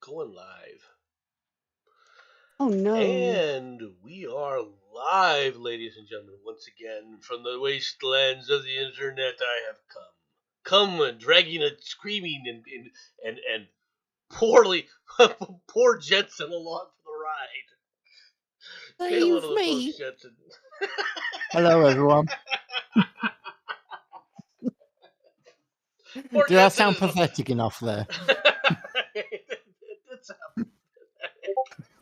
Going live. Oh no. And we are live, ladies and gentlemen, once again from the wastelands of the internet. I have come dragging and screaming and poorly poor Jetson along for the ride. Say hello to Save the me. folks, Jetson. Hello, everyone. Poor Did I Jetson sound is pathetic enough there? It's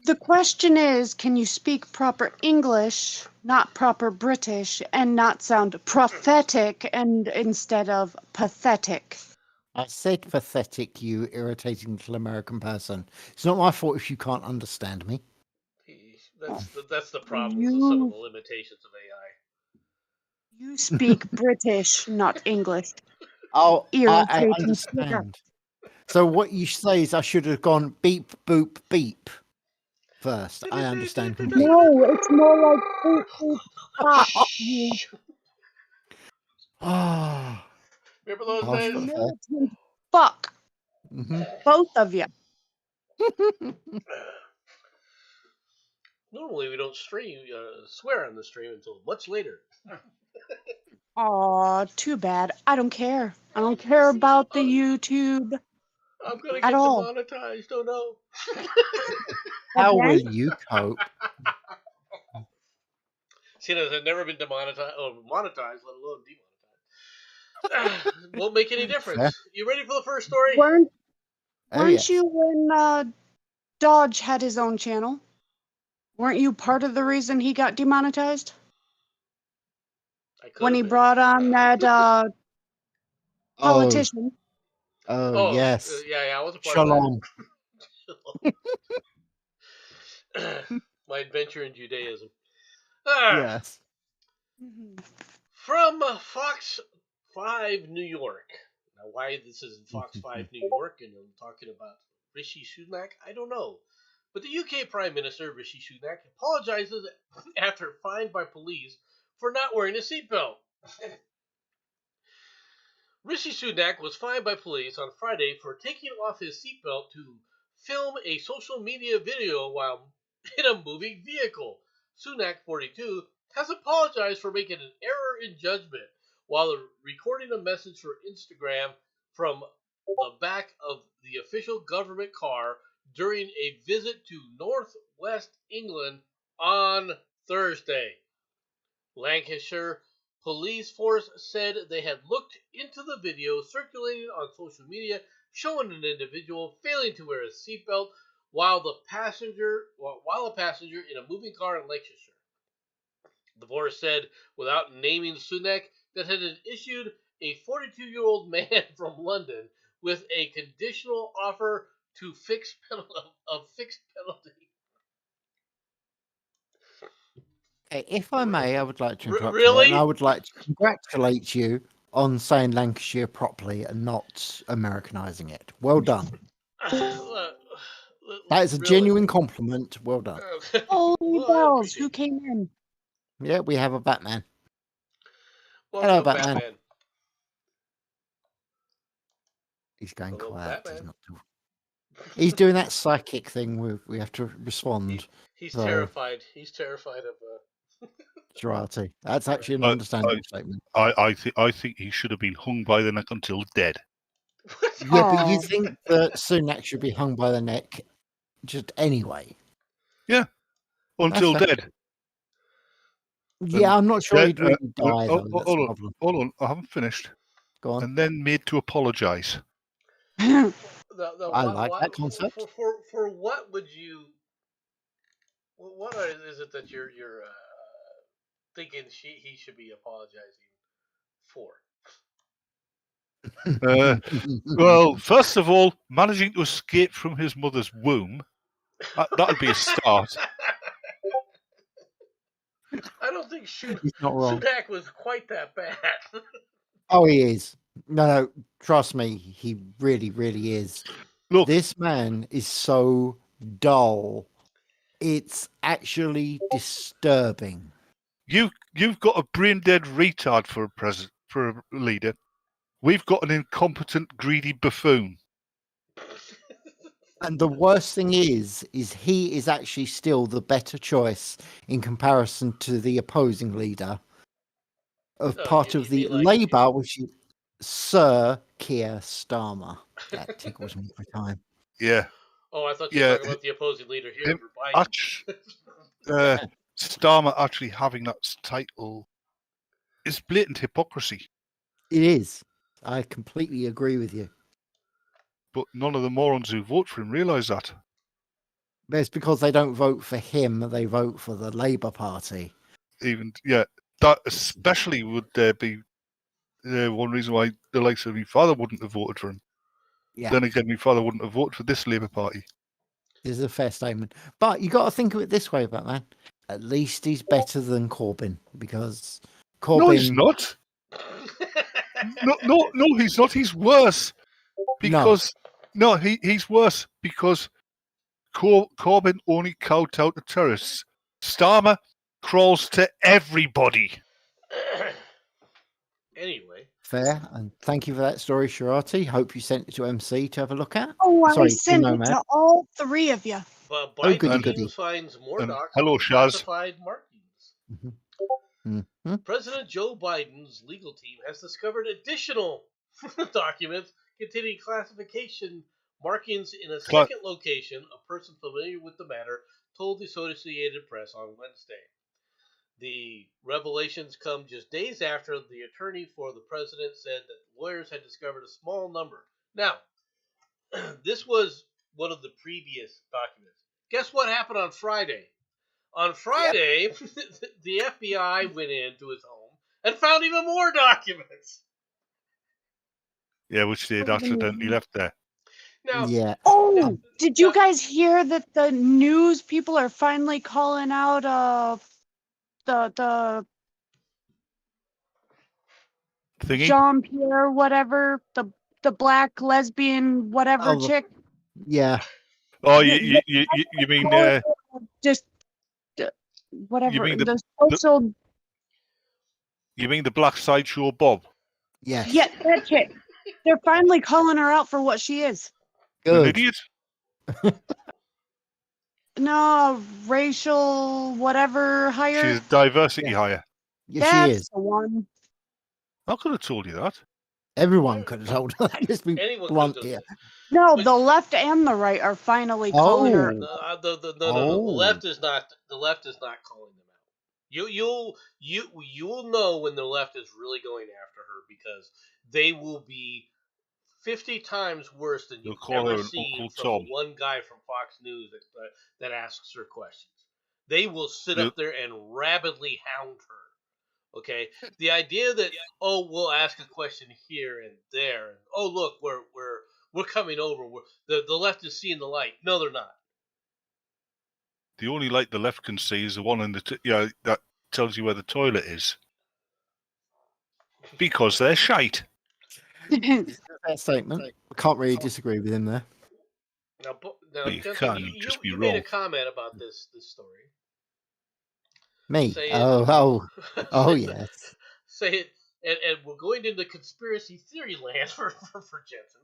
The question is, can you speak proper English, not proper British, and not sound prophetic and instead of pathetic? I said pathetic, you irritating little American person. It's not my fault if you can't understand me. that's the problem with some of the You limitations of AI. you speak British, not English. Oh, I Irritating. understand. So what you say is I should have gone beep, boop, beep first. I understand completely. No, it's more like beep, beep, bop. You Ah, Remember those harsh days? but fair. militant fuck, Mhm. both of you. Normally we don't swear on the stream until much later. Aw, too bad. I don't care. I don't care about the YouTube I'm gonna at get all. demonetized. Oh no! How Again? will you cope? See, I've never been demonetized or monetized, let alone demonetized. Won't make any difference. Fair. You ready for the first story? Weren't Oh, yes. you when Dodge had his own channel? Weren't you part of the reason he got demonetized? I could When have he been. brought on that politician? Oh, Oh, yes. yeah, I was a part Shalom. of that. My adventure in Judaism. Ah, Yes. From Fox 5 New York. Now, why this is Fox 5 New York and I'm talking about Rishi Sunak, I don't know. But the UK Prime Minister, Rishi Sunak, apologizes after fined by police for not wearing a seatbelt. Rishi Sunak was fined by police on Friday for taking off his seatbelt to film a social media video while in a moving vehicle. Sunak, 42, has apologized for making an error in judgment while recording a message for Instagram from the back of the official government car during a visit to northwest England on Thursday. Lancashire police force said they had looked into the video circulating on social media showing an individual failing to wear a seatbelt while a passenger in a moving car in Lancashire. The force said, without naming Sunak, that it had issued a 42-year-old man from London with a conditional offer to fixed penalty. Okay, if I may, I would like to interrupt you, Really? and I would like to congratulate you on saying Lancashire properly and not Americanizing it. Well done. That is a genuine compliment. Well done. Holy Well, I bells, appreciate who it. came in? Yeah, we have a Batman. Welcome, Hello, Batman. Batman. He's going Hello, quiet. Batman. He's not talking. He's doing that psychic thing where we have to respond. He's So, terrified. He's terrified of. Girardi. That's actually an understandable statement. I think he should have been hung by the neck until dead. Yeah, but you Aw. think that Sunak should be hung by the neck just anyway? Yeah, until That's fair. dead. Yeah, I'm not sure Then, he'd really die, though. That's the problem. hold on, I haven't finished. Go on. And then made to apologise. I like that concept. For what would you? What is it that you're thinking he should be apologizing for? Well, first of all, managing to escape from his mother's womb, that'd be a start. I don't think He's not wrong. Sunak was quite that bad. Oh, he is. No, trust me, he really, really is. Look, this man is so dull. It's actually disturbing. You've got a brain dead retard for a leader. We've got an incompetent, greedy buffoon. And the worst thing is he is actually still the better choice in comparison to the opposing leader of Oh, part you of the mean like- Labour, which is Sir Keir Starmer. That tickles me every time. Yeah. Oh, I thought you were Yeah, talking about the opposing leader here him- for Biden. Starmer actually having that title is blatant hypocrisy. It is. I completely agree with you. But none of the morons who vote for him realise that. But it's because they don't vote for him, they vote for the Labour Party. That especially would be one reason why the likes of my father wouldn't have voted for him. Yeah. Then again, my father wouldn't have voted for this Labour Party. This is a fair statement. But you got to think of it this way, Batman. At least he's better than Corbyn, because Corbyn... No, he's not. No, he's not. He's worse. Because he's worse because Corbyn only kowtowed to terrorists. Starmer crawls to everybody. Anyway. Fair, and thank you for that story, Sharati. Hope you sent it to MC to have a look at. Oh, I Sorry, sent it Nomad. to all three of you. But Oh, Biden goody. finds more And documents hello, with Shaz. classified markings. Mm-hmm. President Joe Biden's legal team has discovered additional documents containing classification markings in a second location. A person familiar with the matter told the Associated Press on Wednesday. The revelations come just days after the attorney for the president said that lawyers had discovered a small number. Now, this was one of the previous documents. Guess what happened on Friday? On Friday, the FBI went into his home and found even more documents. Yeah, which they had accidentally left there. Now, Yeah. Oh, did you guys hear that the news people are finally calling out the Thingy? Jean-Pierre whatever, the black lesbian whatever Oh, chick? Yeah. Oh, you mean Just whatever, You mean the social... you mean the Black Sideshow Bob? Yeah. Yeah, that chick. They're finally calling her out for what she is. An Good. idiot? No, racial whatever hire. She's a diversity hire. Yes, That's she is. the one. I could have told you that. Everyone could have told her that. Let's be anyone blunt could here. No, the left and the right are finally calling her. Oh. no. The Oh. left is not. The left is not calling them out. You'll know when the left is really going after her because they will be 50 times worse than They'll you've call her ever an seen Uncle from Tom. the one guy from Fox News that asks her questions. They will sit up there and rabidly hound her. Okay, the idea that we'll ask a question here and there, and look, we're coming over. The left is seeing the light. No, they're not. The only light the left can see is the one in the that tells you where the toilet is. Because they're shite. That statement. I can't really disagree with him there. Now You Jensen, can't, you'd just be you made a wrong. comment about this story. Me? Say it. Oh, yes. Say it, and we're going into conspiracy theory land for Jensen.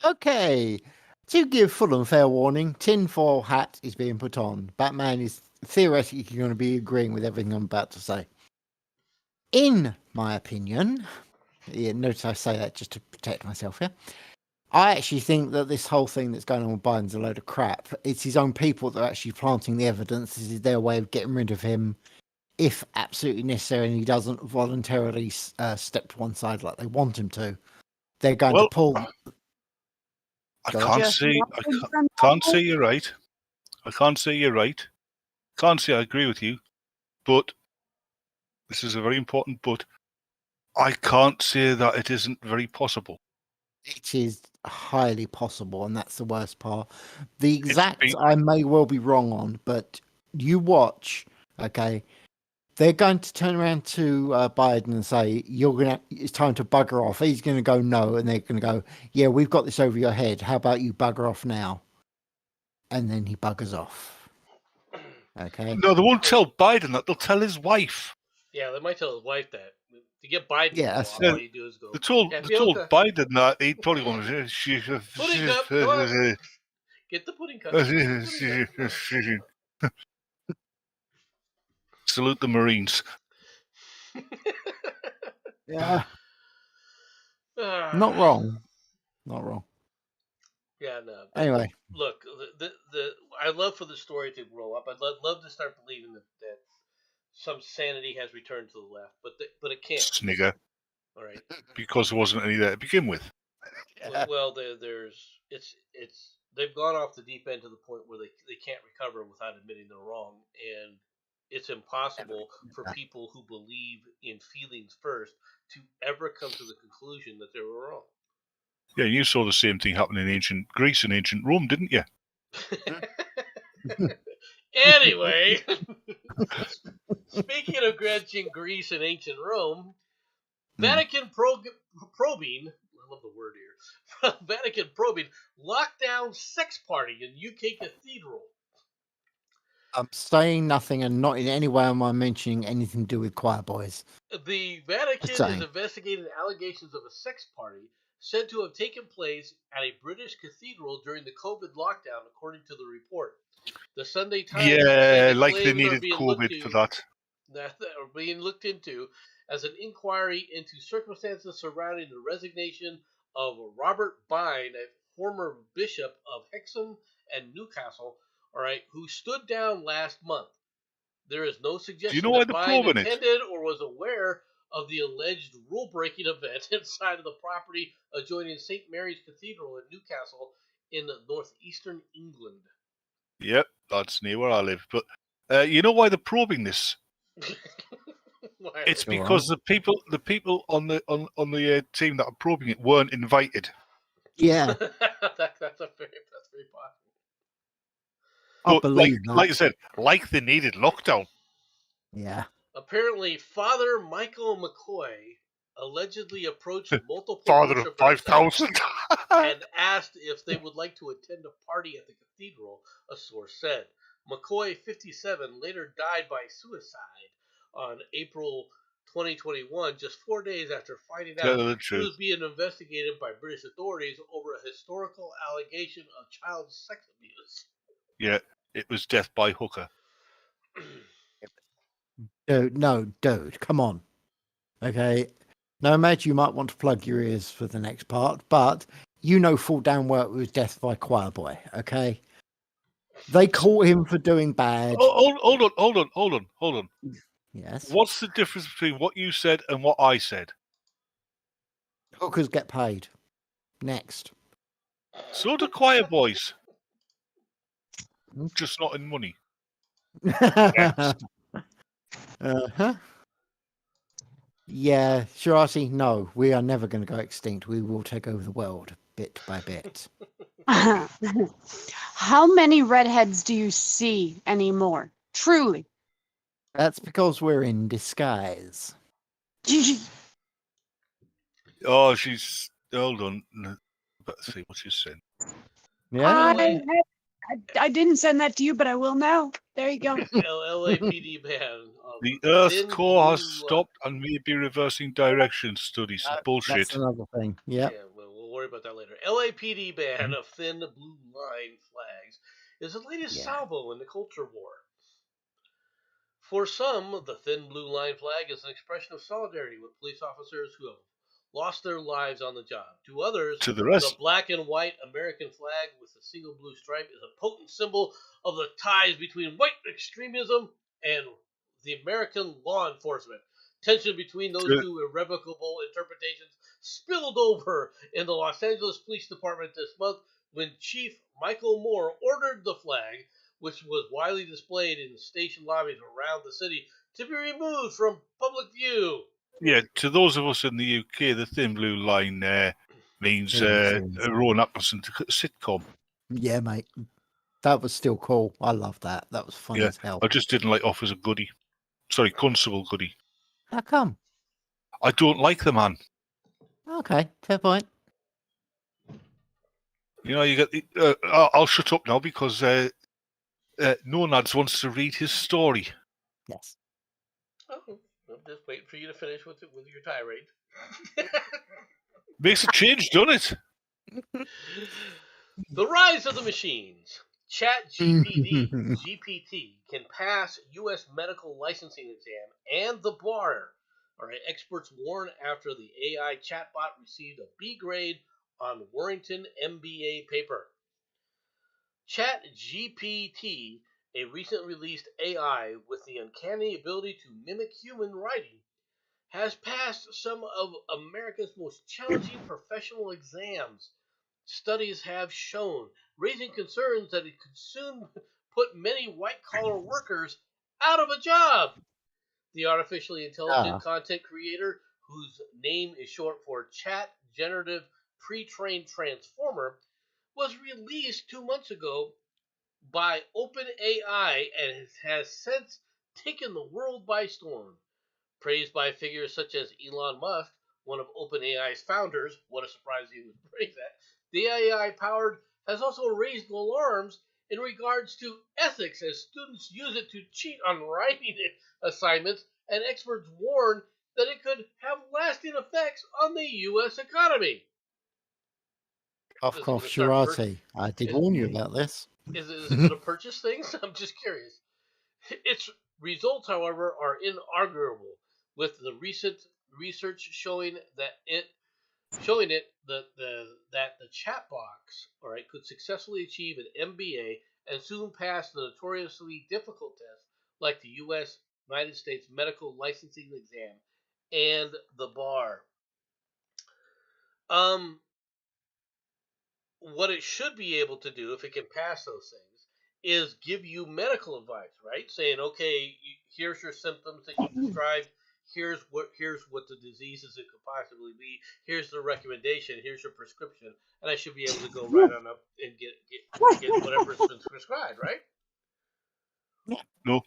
Okay. To give full and fair warning, tinfoil hat is being put on. Batman is theoretically going to be agreeing with everything I'm about to say. In my opinion, notice I say that just to protect myself here. I actually think that this whole thing that's going on with Biden's a load of crap. It's his own people that are actually planting the evidence. This is their way of getting rid of him if absolutely necessary and he doesn't voluntarily step to one side like they want him to. They're going to pull... I Go can't on. say you're right. I can't say you're right. Can't say I agree with you. But this is a very important but. I can't say that it isn't very possible. It is highly possible, and that's the worst part. The exact I may well be wrong on, but you watch, okay? They're going to turn around to Biden and say, it's time to bugger off. He's going to go no, and they're going to go, yeah, we've got this over your head. How about you bugger off now? And then he buggers off. Okay? No, they won't tell Biden that. They'll tell his wife. Yeah, they might tell his wife that. To get Biden, Yeah, all you do is go. They told Biden that he'd probably want to. Putting up, Get the pudding cup. Salute the Marines. Yeah. Not wrong. Not wrong. Yeah, no. Anyway. Look, I'd love for the story to grow up. I'd love to start believing that some sanity has returned to the left, but it can't. Snigger. All right. Because there wasn't any there to begin with. Well, they've gone off the deep end to the point where they can't recover without admitting they're wrong, and it's impossible for people who believe in feelings first to ever come to the conclusion that they were wrong. Yeah, you saw the same thing happen in ancient Greece and ancient Rome, didn't you? Anyway, speaking of ancient Greece and ancient Rome, Vatican probing, I love the word here, Vatican probing lockdown sex party in UK cathedral. I'm saying nothing, and not in any way am I mentioning anything to do with choir boys. The Vatican is investigating allegations of a sex party said to have taken place at a British cathedral during the COVID lockdown, according to the report. The Sunday Times like they needed COVID for that. That are being looked into as an inquiry into circumstances surrounding the resignation of Robert Bine, a former bishop of Hexham and Newcastle, all right, who stood down last month. There is no suggestion that Bine intended or was aware of the alleged rule-breaking event inside of the property adjoining St. Mary's Cathedral in Newcastle in northeastern England. Yep, that's near where I live. But you know why they're probing this? It's because the people on the team that are probing it weren't invited. Yeah, that's very possible. I believe that. Like I said, like they needed lockdown. Yeah. Apparently, Father Michael McCoy allegedly approached multiple Father of 5,000 and asked if they would like to attend a party at the cathedral, a source said. McCoy, 57, later died by suicide on April 2021, just 4 days after finding out he was being investigated by British authorities over a historical allegation of child sex abuse. Yeah, it was death by hooker. Dude, come on. Okay. Now, imagine you might want to plug your ears for the next part, but you know full damn well it was death by choir boy, okay? They caught him for doing bad. Hold on. Yes. What's the difference between what you said and what I said? Hookers get paid. Next. So do choir boys. Just not in money. Uh-huh. Yeah, Shirati, no, we are never going to go extinct. We will take over the world bit by bit. How many redheads do you see anymore? Truly. That's because we're in disguise. Oh, she's... Hold on. Let's see what she's saying. Yeah. I didn't send that to you, but I will now. There you go. LAPD ban. The Earth core has stopped and may be reversing direction studies. Bullshit. That's another thing. Yep. Yeah, we'll worry about that later. LAPD ban of thin blue line flags is the latest salvo in the culture war. For some, the thin blue line flag is an expression of solidarity with police officers who have lost their lives on the job. To others, the black and white American flag with a single blue stripe is a potent symbol of the ties between white extremism and the American law enforcement. Tension between those two irrevocable interpretations spilled over in the Los Angeles Police Department this month when Chief Michael Moore ordered the flag, which was widely displayed in station lobbies around the city, to be removed from public view. Yeah, to those of us in the UK, the thin blue line means Rowan Atkinson sitcom. Yeah, mate. That was still cool. I love that. That was fun as hell. I just didn't like Officer Goody. Sorry, Constable Goody. How come? I don't like the man. Okay, fair point. You know, you get. I'll shut up now because Nonads wants to read his story. Yes. Oh, I'm just waiting for you to finish with your tirade. Makes a change, doesn't it? The rise of the machines. GPT can pass U.S. medical licensing exam and the bar. All right, experts warn after the AI chatbot received a B grade on Warrington MBA paper. ChatGPT, a recent released AI with the uncanny ability to mimic human writing, has passed some of America's most challenging professional exams. Studies have shown, raising concerns that it could soon put many white-collar workers out of a job. The artificially intelligent content creator, whose name is short for Chat Generative Pre-trained Transformer, was released 2 months ago by OpenAI and has since taken the world by storm. Praised by figures such as Elon Musk, one of OpenAI's founders. What a surprise he would praise that. The AI powered has also raised alarms in regards to ethics as students use it to cheat on writing assignments, and experts warn that it could have lasting effects on the U.S. economy. Cough, cough, Shirati. I did warn you about this. Is it going to purchase things? I'm just curious. Its results, however, are inarguable, with the recent research showing that the chat box, all right, could successfully achieve an MBA and soon pass the notoriously difficult tests like the United States medical licensing exam and the bar. What it should be able to do, if it can pass those things, is give you medical advice, right? Saying, okay, here's your symptoms that you described. Here's what the diseases it could possibly be. Here's the recommendation. Here's your prescription, and I should be able to go right on up and get whatever's been prescribed, right? No. No.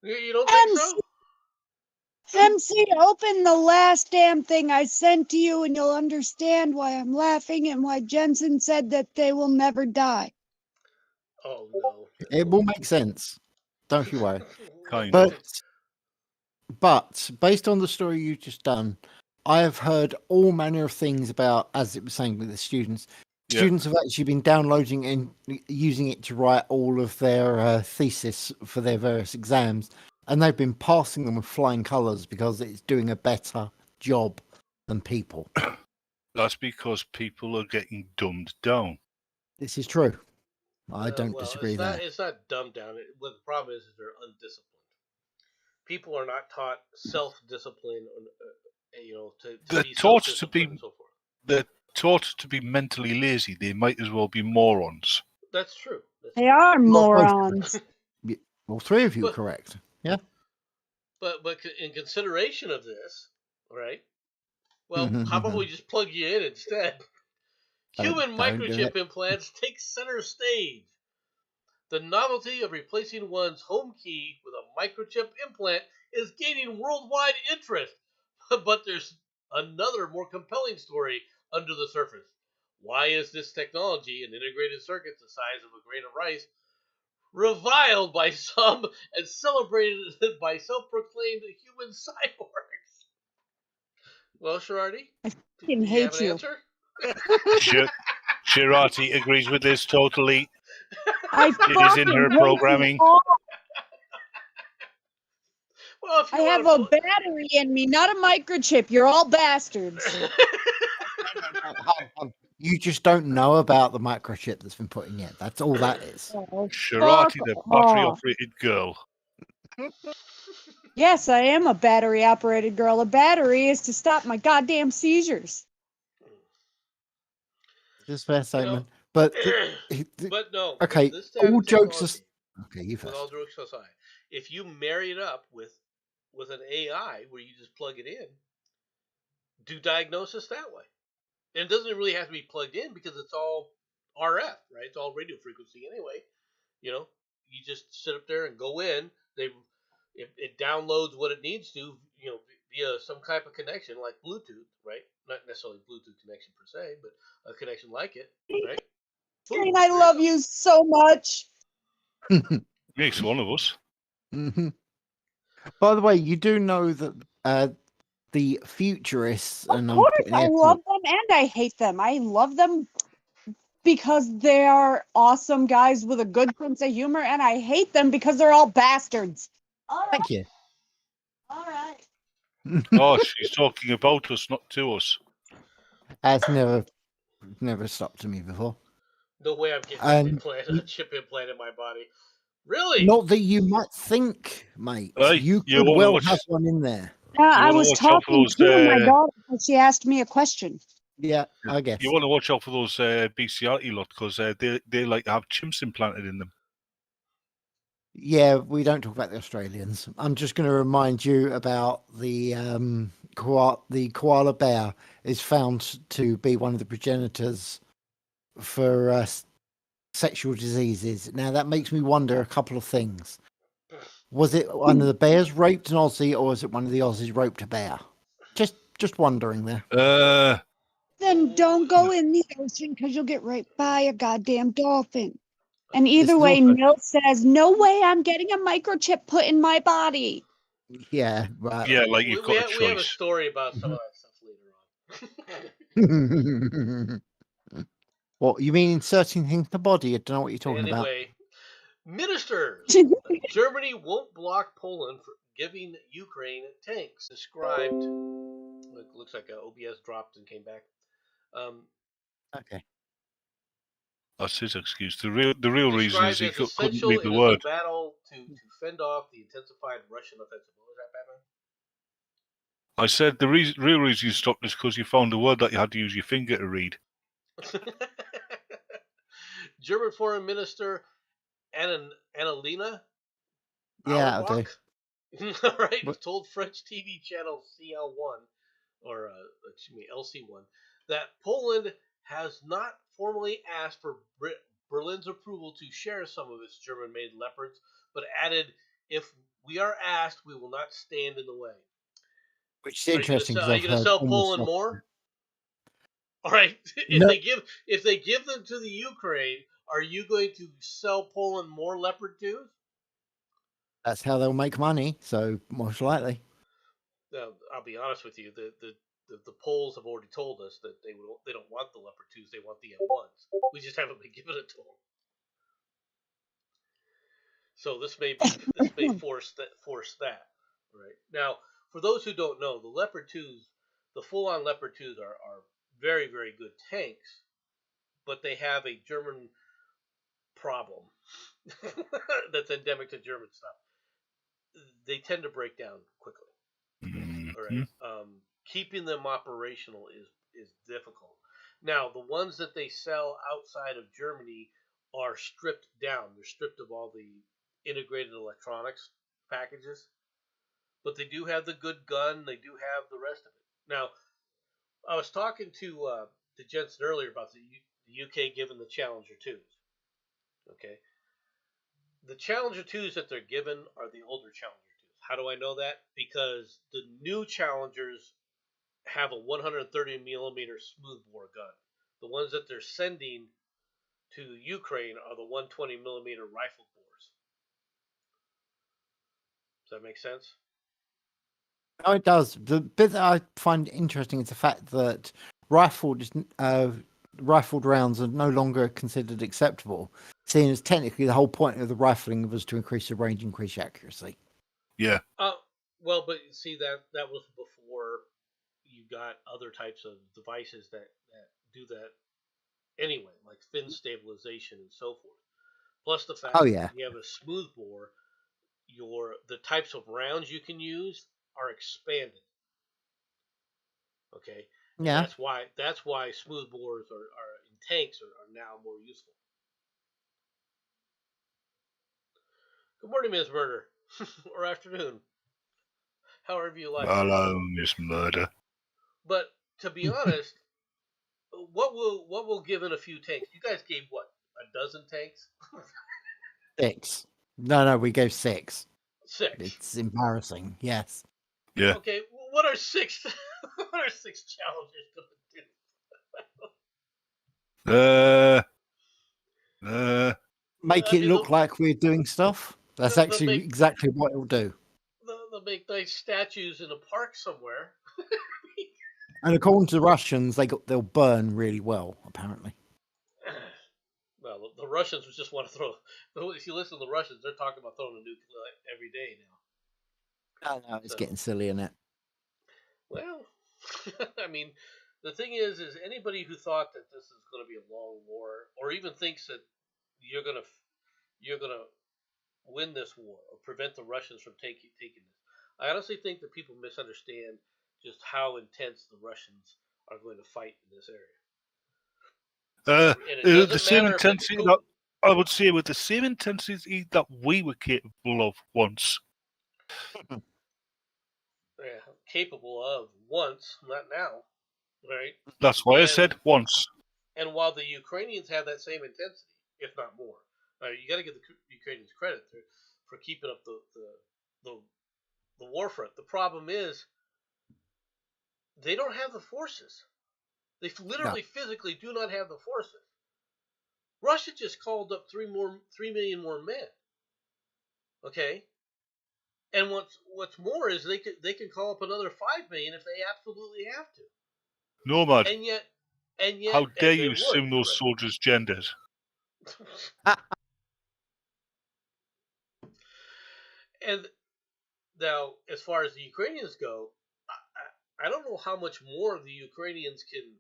You don't think so? MC, open the last damn thing I sent to you and you'll understand why I'm laughing and why Jensen said that they will never die. Oh, no. It will make sense. Don't you worry. Kind of. But based on the story you've just done, I have heard all manner of things about, as it was saying with the students. Yeah. Students have actually been downloading and using it to write all of their thesis for their various exams. And they've been passing them with flying colours because it's doing a better job than people. That's because people are getting dumbed down. This is true. I don't disagree with that. It's not dumbed down. What the problem is they're undisciplined. People are not taught self-discipline. They're taught to be. And so forth. They're taught to be mentally lazy. They might as well be morons. That's true. They are morons. Well, three of you are correct. Yeah. But in consideration of this, right? Well, how about we just plug you in instead? Human microchip implants take center stage. The novelty of replacing one's home key with a microchip implant is gaining worldwide interest. But there's another more compelling story under the surface. Why is this technology, an integrated circuit the size of a grain of rice, reviled by some and celebrated by self-proclaimed human cyborgs? Well, Shirati, I fucking hate you. Shirati agrees with this totally. It is in her programming. Well, I have a battery in me, not a microchip. You're all bastards. You just don't know about the microchip that's been put in yet. That's all that is. Shirati, the battery-operated girl. Yes, I am a battery-operated girl. A battery is to stop my goddamn seizures. Just fair statement. But no. Okay, all jokes aside. Okay, you first. With all jokes aside, if you marry it up with an AI where you just plug it in, do diagnosis that way. And it doesn't really have to be plugged in because it's all RF, right? It's all radio frequency anyway. You just sit up there and go in. It downloads what it needs to, via some type of connection like Bluetooth, right? Not necessarily Bluetooth connection per se, but a connection like it, right? Boom, I love you so much. Makes one of us. Mm-hmm. By the way, you do know that the futurists, Of and I'm course, putting I air love quotes. them and I hate them. I love them because they are awesome guys with a good sense of humor, and I hate them because they're all bastards. Thank you. All right. Oh, she's talking about us, not to us. That's never stopped to me before. No way I'm getting And a chip implant in my body. Really? not that you might think, mate. Hey, You you could wanna well watch- have one in there. Yeah, You I wanna was watch out for talking those, to my daughter because she asked me a question. Yeah, I guess. You want to watch out for those BCRT lot because they like to have chimps implanted in them. Yeah, we don't talk about the Australians. I'm just going to remind you about the koala bear is found to be one of the progenitors for sexual diseases. Now that makes me wonder a couple of things. Was it one of the bears raped an Aussie, or was it one of the Aussies raped a bear? Just wondering there. Then don't go in the ocean because you'll get raped by a goddamn dolphin. And either It's way, also- Milt says, "No way, I'm getting a microchip put in my body." Yeah, right. Yeah, like you've got a we have a choice. story about some of that stuff later on. What you mean inserting things in the body? I don't know what you're talking about. Anyway, ministers. Germany won't block Poland for giving Ukraine tanks. Described. Looks like OBS dropped and came back. Okay. That's his excuse. The real reason is Described he as couldn't essential read the in word. the battle to fend off the intensified Russian offensive. What was that, Batman? I said the real reason you stopped is because you found a word that you had to use your finger to read. German Foreign Minister Annalena Yeah, I do. All right, What? told French TV channel CL1 or LC1 that Poland has not formally asked for Berlin's approval to share some of its German-made Leopards, but added, "If we are asked, we will not stand in the way." Which is interesting. Are you going to sell Poland more? All right. No. If they give them to the Ukraine, are you going to sell Poland more Leopard 2s? That's how they'll make money. So most likely. I'll be honest with you. The Poles have already told us that they don't want the Leopard 2s. They want the M1s. We just haven't been given it to them. So this may force that. Right now, for those who don't know, the Leopard 2s, the full-on Leopard 2s are very, very good tanks, but they have a German problem that's endemic to German stuff. They tend to break down quickly. Mm-hmm. All right. Keeping them operational is difficult. Now, the ones that they sell outside of Germany are stripped down. They're stripped of all the integrated electronics packages, but they do have the good gun. They do have the rest of it. Now, I was talking to Jensen earlier about the UK giving the Challenger 2s. Okay. The Challenger 2s that they're given are the older Challenger 2s. How do I know that? Because the new Challengers have a 130 millimeter smoothbore gun. The ones that they're sending to Ukraine are the 120 millimeter rifle bores. Does that make sense? No, it does. The bit that I find interesting is the fact that rifled rounds are no longer considered acceptable, seeing as technically the whole point of the rifling was to increase the range, increase your accuracy. Yeah. Well, but see that was before you got other types of devices that do that anyway, like fin stabilization and so forth. Plus the fact that you have a smoothbore, the types of rounds you can use are expanded. Okay. Yeah. That's why smoothbores are in tanks are now more useful. Good morning, Ms. Murder, or afternoon, however you like. Hello, Miss Murder. But to be honest, what will give in a few tanks? You guys gave what, a dozen tanks? 6. No, we gave 6. 6. It's embarrassing. Yes. Yeah. Okay, what are 6? What are 6 Challengers going to do? Make it look like we're doing stuff. That's actually exactly what it'll do. They'll make nice statues in a park somewhere. And according to the Russians, they'll burn really well, apparently. Well, the Russians just want to throw. If you listen to the Russians, they're talking about throwing a nuke every day now. I know, it's getting silly, isn't it? Well, I mean, the thing is anybody who thought that this is going to be a long war, or even thinks that you're gonna win this war or prevent the Russians from taking this, I honestly think that people misunderstand just how intense the Russians are going to fight in this area. The same intensity that I would say with the same intensity that we were capable of once. Yeah, capable of once, not now, right? That's why I said once. And while the Ukrainians have that same intensity, if not more, you got to give the Ukrainians credit for keeping up the war front. The problem is they don't have the forces. They literally, physically do not have the forces. Russia just called up 3 million more men. Okay, and what's more is they can call up another 5 million if they absolutely have to. Nomad. And yet, how dare you assume those soldiers' genders? And now, as far as the Ukrainians go, I don't know how much more the Ukrainians can,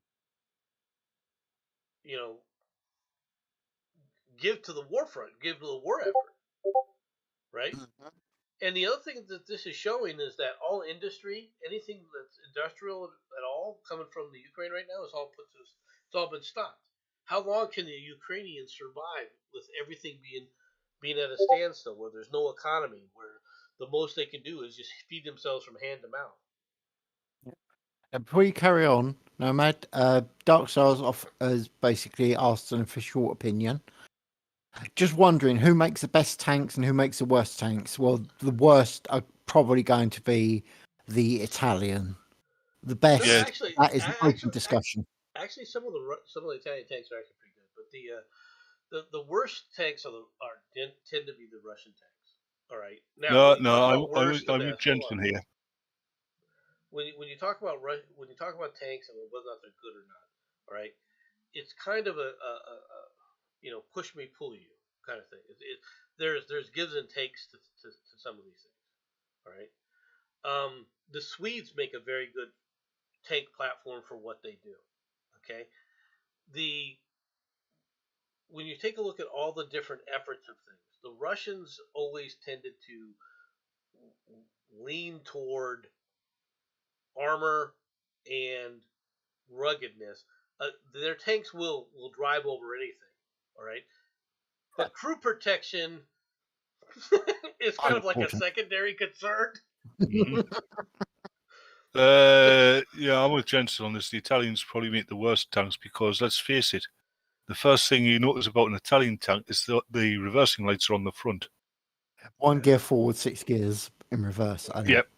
give to the war front, give to the war effort, right? Mm-hmm. And the other thing that this is showing is that all industry, anything that's industrial at all coming from the Ukraine right now, it's all been stopped. How long can the Ukrainians survive with everything being at a standstill, where there's no economy, where the most they can do is just feed themselves from hand to mouth? Before you carry on, Nomad, Dark Souls has basically asked an official opinion. Just wondering who makes the best tanks and who makes the worst tanks. Well, the worst are probably going to be the Italian. The best, that is an open discussion. Actually, some of the Italian tanks are actually pretty good, but the worst tanks tend to be the Russian tanks. All right. Now, I'm gentleman here. When you talk about tanks and whether or not they're good or not, all right, it's kind of a push me pull you kind of thing. There's gives and takes to some of these things. All right. The Swedes make a very good tank platform for what they do. Okay. When you take a look at all the different efforts of things, the Russians always tended to lean toward armor and ruggedness. Their tanks will drive over anything, all right? But crew protection is kind of like a secondary concern. I'm with Jensen on this. The Italians probably make the worst tanks because, let's face it, the first thing you notice about an Italian tank is the reversing lights are on the front. 1 gear forward, 6 gears in reverse. Yep.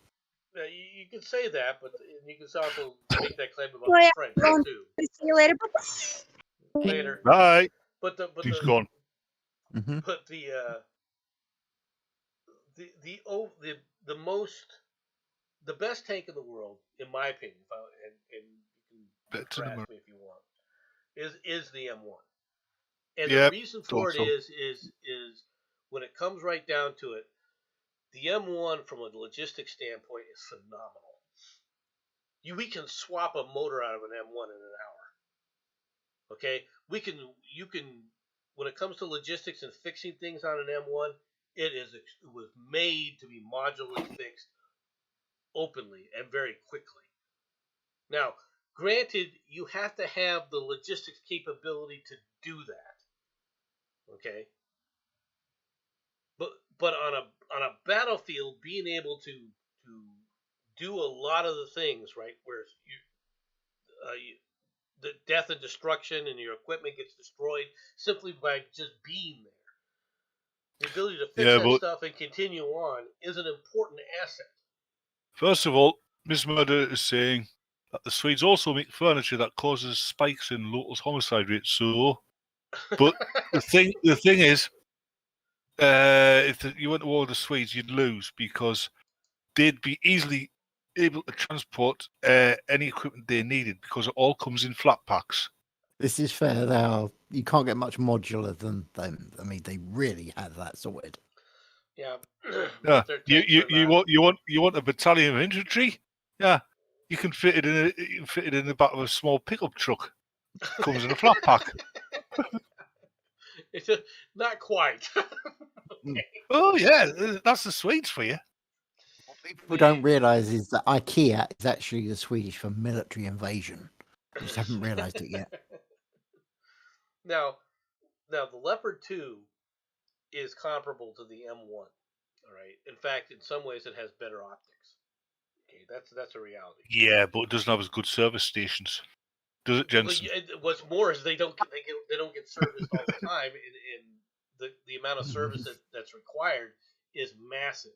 You can say that, but you can also make that claim about the French too. See you later. Later. Bye. But he's gone. Mm-hmm. But the best tank in the world, in my opinion, and you can correct me if you want, is the M1. And the reason for it is when it comes right down to it, the M1 from a logistics standpoint is phenomenal. We can swap a motor out of an M1 in an hour. Okay? You can when it comes to logistics and fixing things on an M1, it was made to be modularly fixed openly and very quickly. Now, granted, you have to have the logistics capability to do that. Okay? But on a battlefield, being able to do a lot of the things, right, where the death and destruction and your equipment gets destroyed simply by just being there. The ability to fix that stuff and continue on is an important asset. First of all, Ms. Murder is saying that the Swedes also make furniture that causes spikes in local homicide rates. So, but the thing is, if you went to war with the Swedes, you'd lose because they'd be easily able to transport any equipment they needed because it all comes in flat packs. This is fair. You can't get much modular than them. I mean, they really have that sorted. Yeah. Yeah. Their tanks are You not- want a battalion of infantry? Yeah. You can fit it in the back of a small pickup truck. It comes in a flat pack. It's not quite. Oh yeah, that's the Swedes for you. What people don't realise is that IKEA is actually the Swedish for military invasion. I just haven't realised it yet. Now, the Leopard 2 is comparable to the M1. All right. In fact, in some ways, it has better optics. Okay, that's a reality. Yeah, but it doesn't have as good service stations, does it, Jensen? What's more is they don't get serviced all the time, and the amount of service that's required is massive.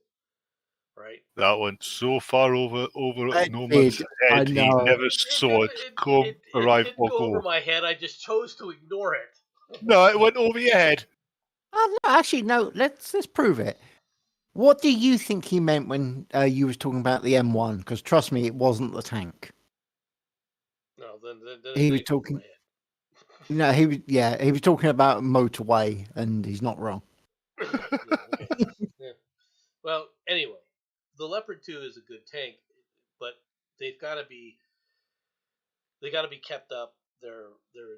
Right. That went so far over It Norman's did. head, I he know. never saw it come, arrive, didn't or go over go. my head. I just chose to ignore it. No, it went over your head. Oh, no, actually, no. Let's prove it. What do you think he meant when you was talking about the M1? Because trust me, it wasn't the tank. No, then He was it goes over talking- my head. No, he was talking about motorway, and he's not wrong. Yeah, okay. Yeah. Well, anyway, the Leopard 2 is a good tank, but they've got to be kept up. They're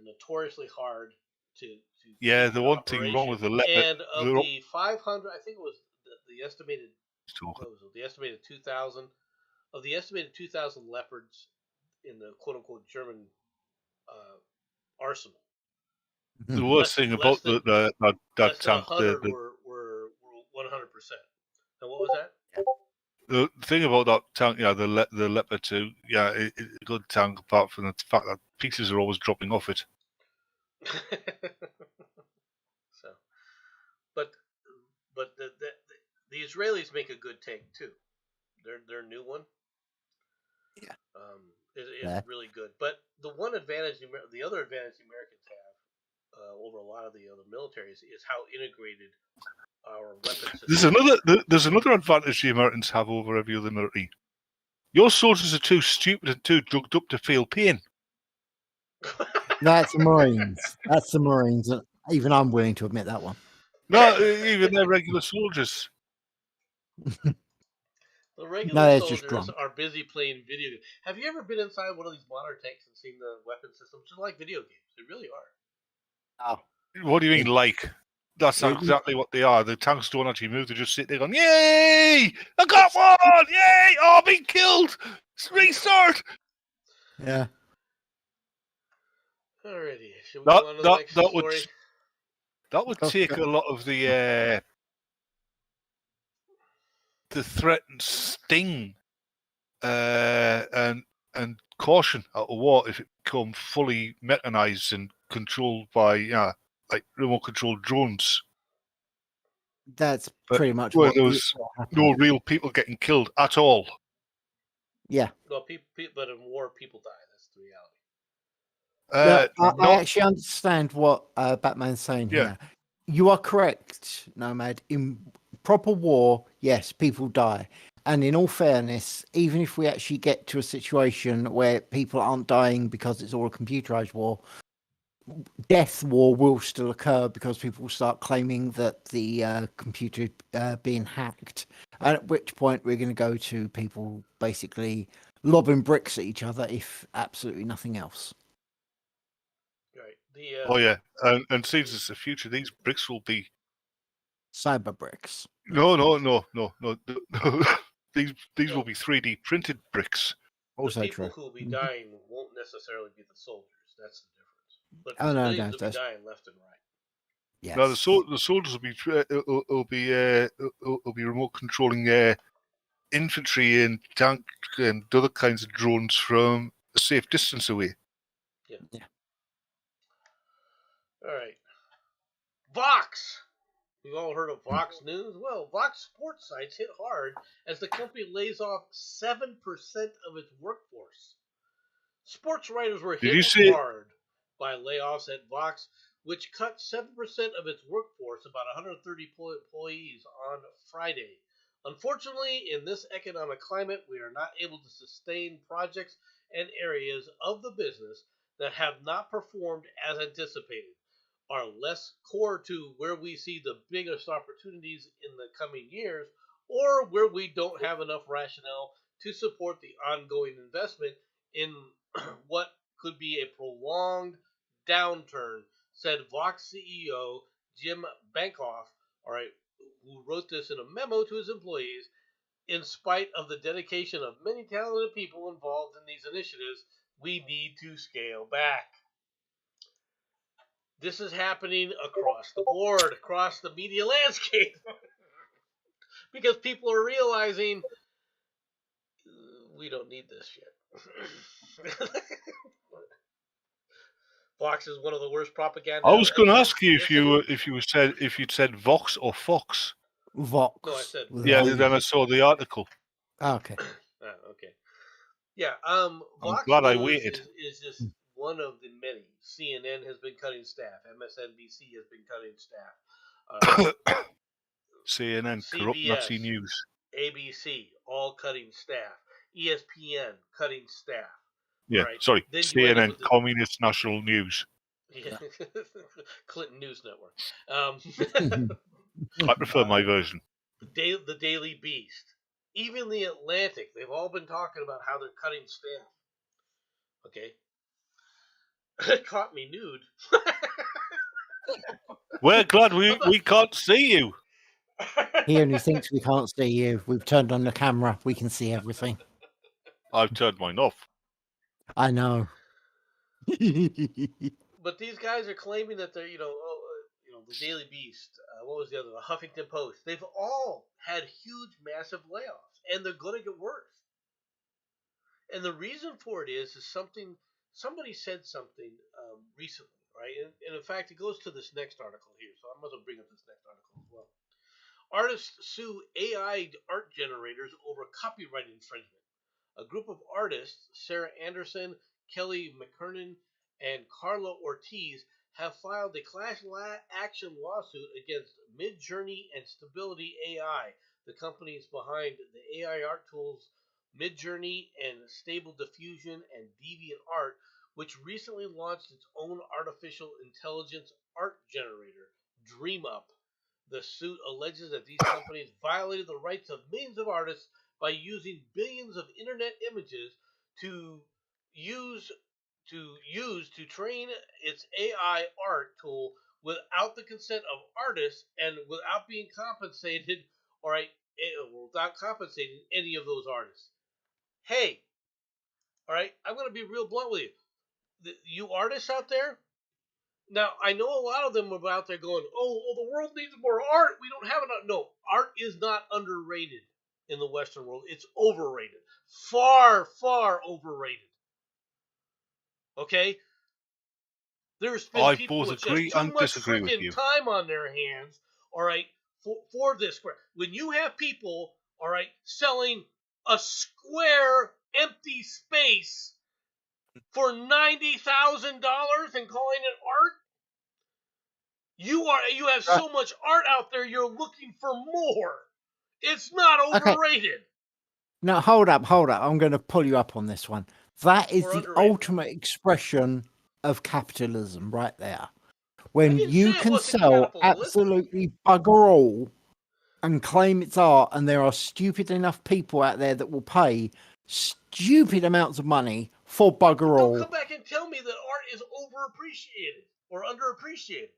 notoriously hard to Yeah, keep the in one thing wrong operation. with the Leopard, and of the 500, I think it was the estimated. What was it? The estimated 2,000 of the estimated 2,000 Leopards in the quote unquote German arsenal. the worst thing about less that Less than tank, 100 were 100%. And what was that? the thing about that tank, yeah, the Leopard 2, yeah, it's a good tank apart from the fact that pieces are always dropping off it. So, but the Israelis make a good tank too. Their new one, is really good. But the other advantage the Americans have over a lot of the other militaries is how integrated our weapons system. There's another advantage the Americans have over every other military. Your soldiers are too stupid and too drugged up to feel pain. That's the Marines. That's the Marines. And even I'm willing to admit that one. No, even their regular soldiers. The regular they're just soldiers drunk. are busy playing video games. Have you ever been inside one of these modern tanks and seen the weapon systems? Just like video games, they really are. Oh, What do you mean, like? That's exactly what they are. The tanks don't actually move. They just sit there going, "Yay! I got one! Yay! Oh, I've been killed! Restart!" yeah. Alrighty, should we go on to the next story? That would take a lot of the threat and sting and caution out of war if it become fully mechanized and controlled by like remote controlled drones. That's pretty much where what there was no real people getting killed at all. Yeah. Well, but in war, people die. That's the reality. I actually understand what Batman's saying here. You are correct, Nomad. In proper war, yes, people die. And in all fairness, even if we actually get to a situation where people aren't dying because it's all a computerized war, death war will still occur because people will start claiming that the computer being hacked. At which point we're going to go to people basically lobbing bricks at each other, if absolutely nothing else. Right. And since it's the future, these bricks will be cyber bricks. No. These will be 3D printed bricks. Also the people true. who will be dying won't necessarily be the soldiers. That's the difference. But Oh, no, civilians will be that's dying left and right. Yes. Now the soldiers will be remote controlling infantry and tank and other kinds of drones from a safe distance away. Yeah. All right. Vox. We've all heard of Vox News. Well, Vox sports sites hit hard as the company lays off 7% of its workforce. Sports writers were hit hard by layoffs at Vox, which cut 7% of its workforce, about 130 employees, on Friday, Unfortunately, in this economic climate, we are not able to sustain projects and areas of the business that have not performed as anticipated, are less core to where we see the biggest opportunities in the coming years, or where we don't have enough rationale to support the ongoing investment in what could be a prolonged downturn, said Vox CEO Jim Bankoff, all right, who wrote this in a memo to his employees. In spite of the dedication of many talented people involved in these initiatives, we need to scale back. This is happening across the board, across the media landscape, because people are realizing we don't need this shit. Vox is one of the worst propaganda. I was going to ask you Yes, if you'd said Vox or Fox. Vox. No, I said Yeah, Vox. then I saw the article. Okay. Okay. Yeah. Vox glad I News waited. is just one of the many. CNN has been cutting staff. MSNBC has been cutting staff. CNN, corrupt CBS, Nazi news. ABC, all cutting staff. ESPN, cutting staff. Yeah, Right. sorry, Then you end up CNN, with the- Communist National News. Yeah. Clinton News Network. I prefer my version. The Daily Beast. Even the Atlantic. They've all been talking about how they're cutting staff. Okay. It caught me nude. We're glad we can't see you. He only thinks we can't see you. We've turned on the camera. We can see everything. I've turned mine off. I know. But these guys are claiming that they're, the Daily Beast. What was the other? The Huffington Post. They've all had huge, massive layoffs, and they're going to get worse. And the reason for it is somebody said something recently, right? And in fact, it goes to this next article here. So I must bring up this next article as well. Artists sue AI art generators over copyright infringement. A group of artists, Sarah Anderson, Kelly McKernan, and Carla Ortiz, have filed a class action lawsuit against Midjourney and Stability AI, the companies behind the AI art tools Midjourney and Stable Diffusion and DeviantArt, which recently launched its own artificial intelligence art generator, DreamUp. The suit alleges that these companies violated the rights of millions of artists by using billions of internet images to train its AI art tool without the consent of artists and without being compensated, without compensating any of those artists. Hey, all right, I'm going to be real blunt with you. You artists out there, now I know a lot of them are out there going, oh, well, the world needs more art. We don't have enough. No, art is not underrated in the Western world. It's overrated. Far, far overrated. Okay? There's been I people both with agree just too and much disagree with freaking you. time on their hands, all right, for this. When you have people, all right, selling a square empty space for $90,000 and calling it art, you have so much art out there, you're looking for more. It's not overrated. Okay. No, hold up. I'm going to pull you up on this one. That is the ultimate expression of capitalism right there. When you can sell absolutely bugger all and claim it's art, and there are stupid enough people out there that will pay stupid amounts of money for bugger all. Don't come back and tell me that art is overappreciated or underappreciated.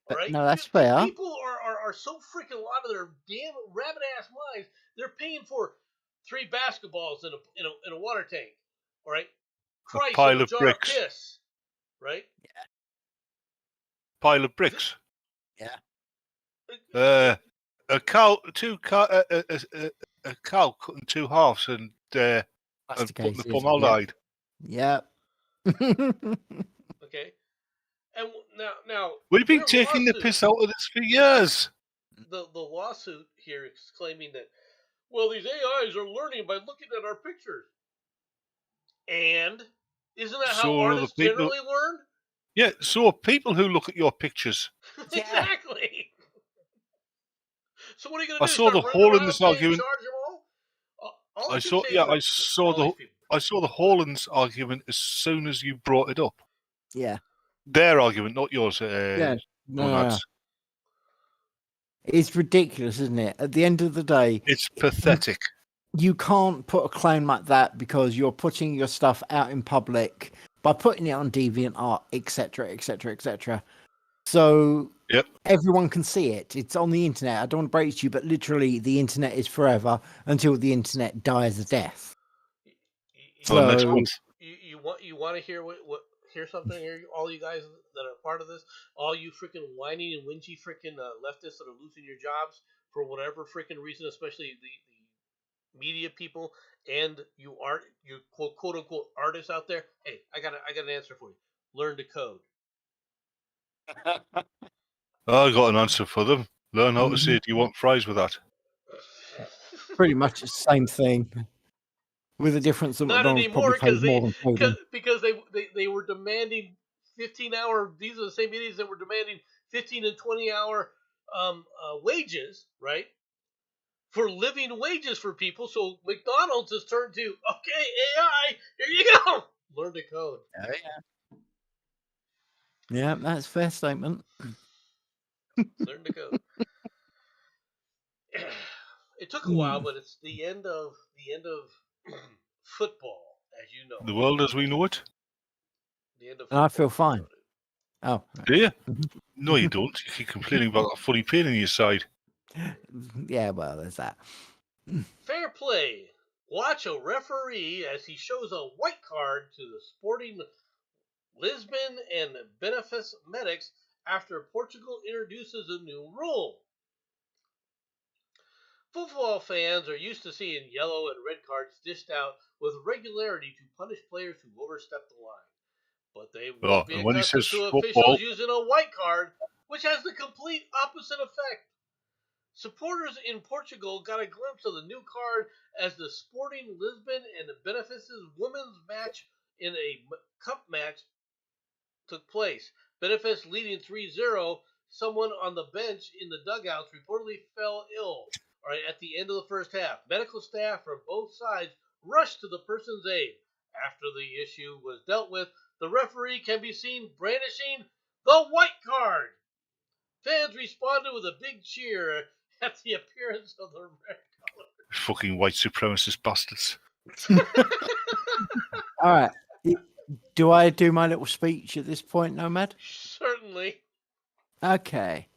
Right? No, that's fair. People are so freaking out of their damn rabbit ass minds. They're paying for 3 basketballs in a water tank. All right, Christ, a pile of jar bricks. Of piss, right? Yeah. Pile of bricks. Yeah. A cow cut in 2 halves and put the formaldehyde. Yeah. Okay. And now we've been taking the piss out of this for years. The lawsuit here is claiming that, well, these AIs are learning by looking at our pictures. And isn't that how artists generally learn? Yeah, so people who look at your pictures. Exactly. So what are you going I to do? saw the Start running whole in around this saying argument. charge them all? I saw the Haaland's argument as soon as you brought it up. Yeah. Their argument, not yours. Yeah. No. Lads. It's ridiculous, isn't it? At the end of the day, It's pathetic. you can't put a claim like that because you're putting your stuff out in public by putting it on DeviantArt, etc., etc., etc. So everyone can see it. It's on the internet. I don't want to break it to you, but literally the internet is forever until the internet dies a death. Next month. You want to hear hear something here? All you guys that are part of this, all you freaking whining and whingy freaking leftists that are losing your jobs for whatever freaking reason, especially the media people and you quote unquote artists out there. Hey, I got an answer for you. Learn to code. I got an answer for them. Learn how to say, do you want fries with that? Pretty much the same thing. With the difference that Not McDonald's anymore because they were demanding 15-hour. These are the same idiots that were demanding 15 and 20-hour wages, right? For living wages for people. So McDonald's has turned to, okay, AI, here you go. Learn to code. Oh, yeah, that's a fair statement. Learn to code. It took a while, but it's the end of football, as you know. The world as we know it. The end of and I feel fine. Oh, do you? No, you don't. You keep complaining about that funny pain in your side. Yeah, well, there's that. Fair play. Watch a referee as he shows a white card to the Sporting Lisbon and Benefice Medics after Portugal introduces a new rule. Football fans are used to seeing yellow and red cards dished out with regularity to punish players who overstep the line. But they won't be accustomed to officials using a white card, which has the complete opposite effect. Supporters in Portugal got a glimpse of the new card as the Sporting Lisbon and Benefice's women's match in a cup match took place. Benefice leading 3-0. Someone on the bench in the dugouts reportedly fell ill. All right, at the end of the first half, medical staff from both sides rushed to the person's aid. After the issue was dealt with, the referee can be seen brandishing the white card. Fans responded with a big cheer at the appearance of the red color. Fucking white supremacist bastards. All right. Do I do my little speech at this point, Nomad? Certainly. Okay.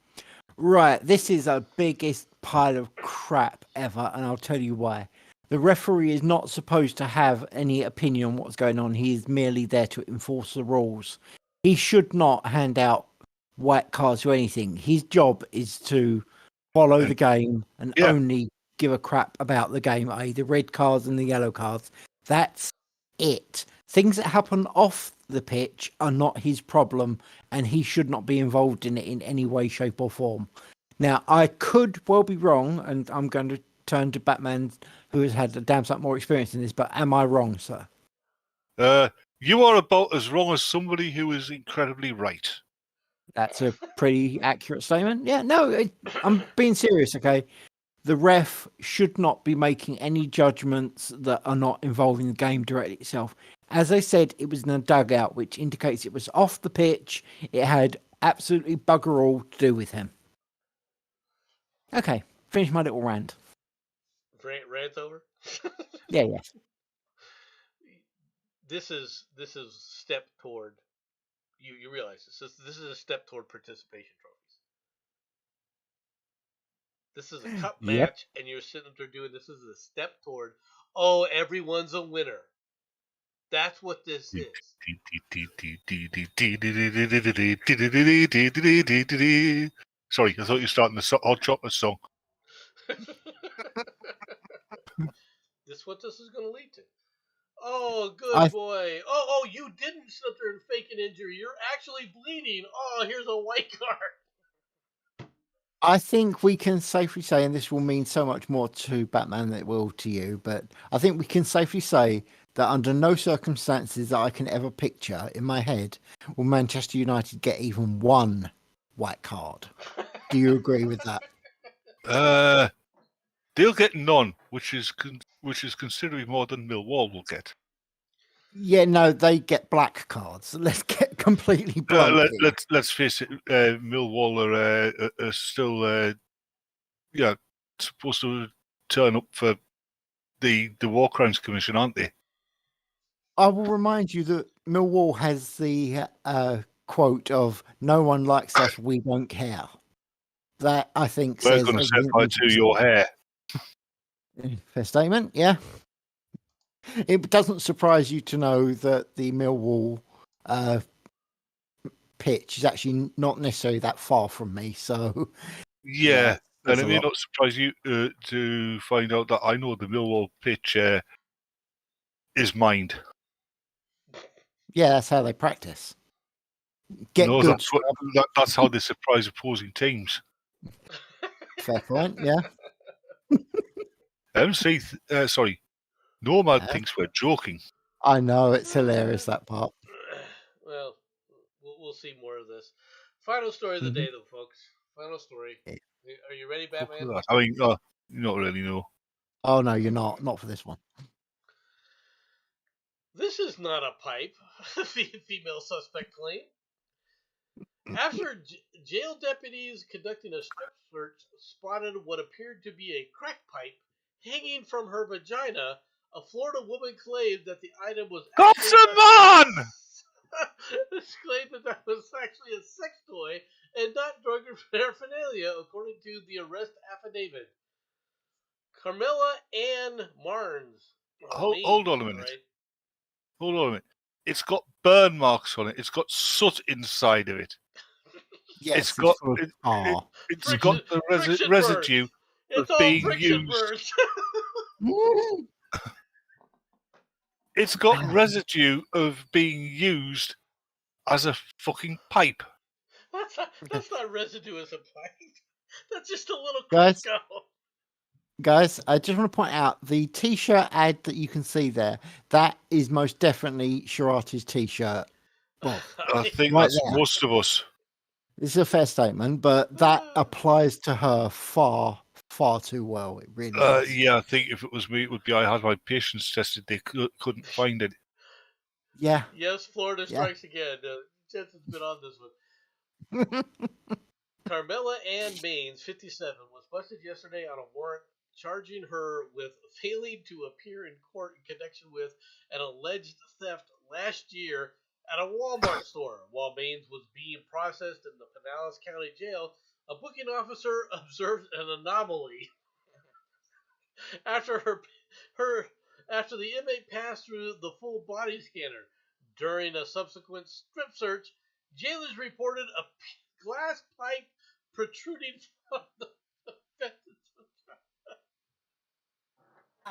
Right. This is the biggest pile of crap ever, and I'll tell you why. The referee is not supposed to have any opinion on what's going on. He is merely there to enforce the rules. He should not hand out white cards or anything. His job is to follow the game and only give a crap about the game, i.e. the red cards and the yellow cards. That's it. Things that happen off the pitch are not his problem, and he should not be involved in it in any way, shape or form. Now, I could well be wrong, and I'm going to turn to Batman, who has had a damn sight more experience in this, but am I wrong, sir? You are about as wrong as somebody who is incredibly right. That's a pretty accurate statement. Yeah, no, I'm being serious, okay? The ref should not be making any judgments that are not involving the game directly itself. As I said, it was in a dugout, which indicates it was off the pitch. It had absolutely bugger all to do with him. Okay, finish my little rant. Rant's over? Yeah. This is step toward you realize this is a step toward participation trophies. This is a cup match, and you're sitting there doing this is a step toward everyone's a winner. That's what this is. Sorry, I thought you were starting the Hot Chocolate song. This is what this is going to lead to. Oh, good boy. Oh, you didn't sit there and fake an injury. You're actually bleeding. Oh, here's a white card. I think we can safely say, and this will mean so much more to Batman than it will to you, but I think we can safely say that under no circumstances that I can ever picture in my head will Manchester United get even one white card. Do you agree with that? They'll get none, which is considerably more than Millwall will get. Yeah, no, they get black cards. Let's get completely blunt. here. Let's face it. Millwall are still supposed to turn up for the War Crimes Commission, aren't they? I will remind you that Millwall has the quote of "No one likes us, we don't care." That I think We're says going to set everything fire we to can your say. hair. Fair statement, yeah. It doesn't surprise you to know that the Millwall pitch is actually not necessarily that far from me. So Yeah, and there's it a may lot. not surprise you to find out that I know the Millwall pitch is mined. Yeah, that's how they practice. Get No, good. that's how they surprise opposing teams. Fair point. Yeah. Nomad Yeah. thinks we're joking. I know it's hilarious, that part. Well, we'll see more of this. Final story of the day, though, folks. Final story. Yeah. Are you ready, Batman? I mean, not really, no. Oh no, you're not. Not for this one. This is not a pipe, female suspect claimed. After jail deputies conducting a strip search spotted what appeared to be a crack pipe hanging from her vagina, a Florida woman claimed that the item was Gossman! claimed that was actually a sex toy and not drug paraphernalia, according to the arrest affidavit. Carmela Ann Marnes. Hold on a minute. Right? Hold on a minute. It's got burn marks on it. It's got soot inside of it. Yes, it's got the residue of being used. It's got residue of being used as a fucking pipe. That's not residue as a pipe. That's just a little Crisco. Guys, I just want to point out the T-shirt ad that you can see there. That is most definitely Shirati's T-shirt. Well, I think that's most of us. This is a fair statement, but that applies to her far too well. It really does. Yeah, I think if it was me, it would be I had my patients tested. They couldn't find it. Yeah. Yes, Florida strikes again. Jensen's been on this one. Carmela Ann Maines, 57, was busted yesterday on a warrant charging her with failing to appear in court in connection with an alleged theft last year at a Walmart store. While Maines was being processed in the Pinellas County Jail, a booking officer observed an anomaly. After the inmate passed through the full body scanner. During a subsequent strip search, jailers reported a glass pipe protruding from the fence.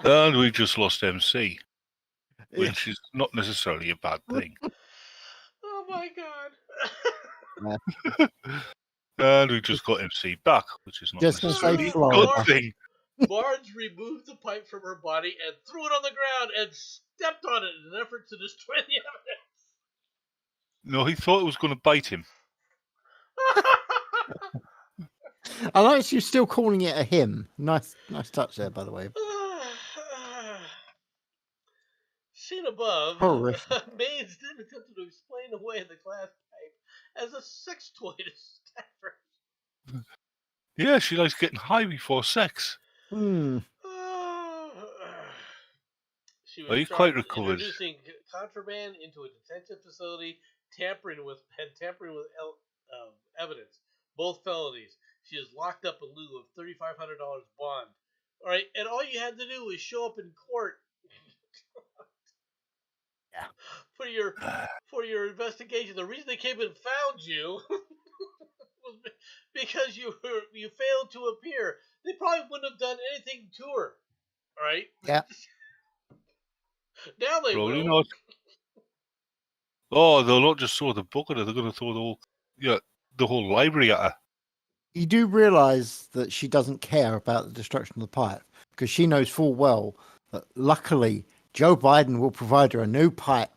And we just lost MC, which is not necessarily a bad thing. Oh my god. And we just got MC back, which is not necessarily a good thing. Barnes removed the pipe from her body and threw it on the ground and stepped on it in an effort to destroy the evidence. No, he thought it was going to bite him. I like you still calling it a him. Nice touch there, by the way. Seen above, Maines then attempted to explain away the glass pipe as a sex toy to staffers. Yeah, she likes getting high before sex. She was quite recovered. Introducing contraband into a detention facility, tampering with evidence, both felonies. She is locked up in lieu of $3,500 bond. All right, and all you had to do was show up in court. Yeah. For your investigation. The reason they came and found you was because you failed to appear. They probably wouldn't have done anything to her. All right? Yeah. Now they probably will. Not. Oh, they'll not just throw the book at her. They're going to throw the whole library at her. You do realise that she doesn't care about the destruction of the pipe because she knows full well that luckily Joe Biden will provide her a new pipe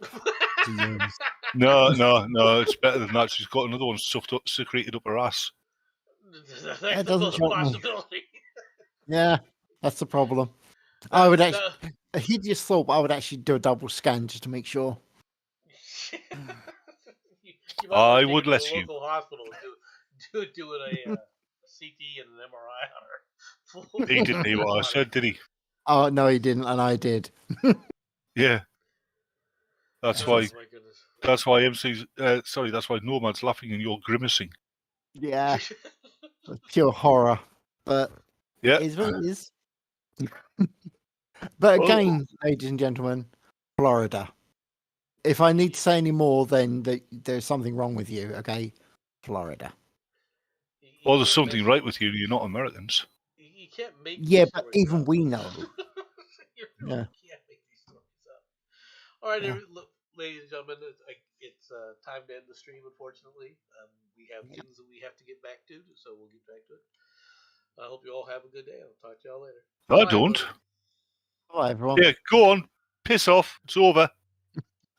to use. No, it's better than that. She's got another one secreted up her ass. That's a possibility. Yeah, that's the problem. I would actually, No. a hideous thought, but I would actually do a double scan just to make sure. You might I want to take would him to let the you. local hospital and doing a CT and an MRI on her. Full He didn't hear what I body. said, did he? Oh no, he didn't, and I did. Yeah. That's Oh, why. my goodness. That's why MC's. Sorry, that's why Nomad's laughing and you're grimacing. Yeah, pure horror. But Yeah. it is what it is. But Well- again, ladies and gentlemen, Florida. If I need to say any more, then there's something wrong with you. Okay, Florida. You Well, there's can't something make- right with you. You're not Americans. You can't make Yeah, these but stories even up. we know. You really Yeah. can't make these stories up. All right, Yeah. look, ladies and gentlemen, it's time to end the stream, unfortunately. We have things that we have to get back to, so we'll get back to it. I hope you all have a good day. I'll talk to y'all later. I Bye, don't. everybody. Bye, everyone. Yeah, go on. Piss off. It's over.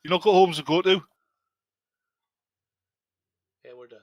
You're not got homes to go to. And we're done.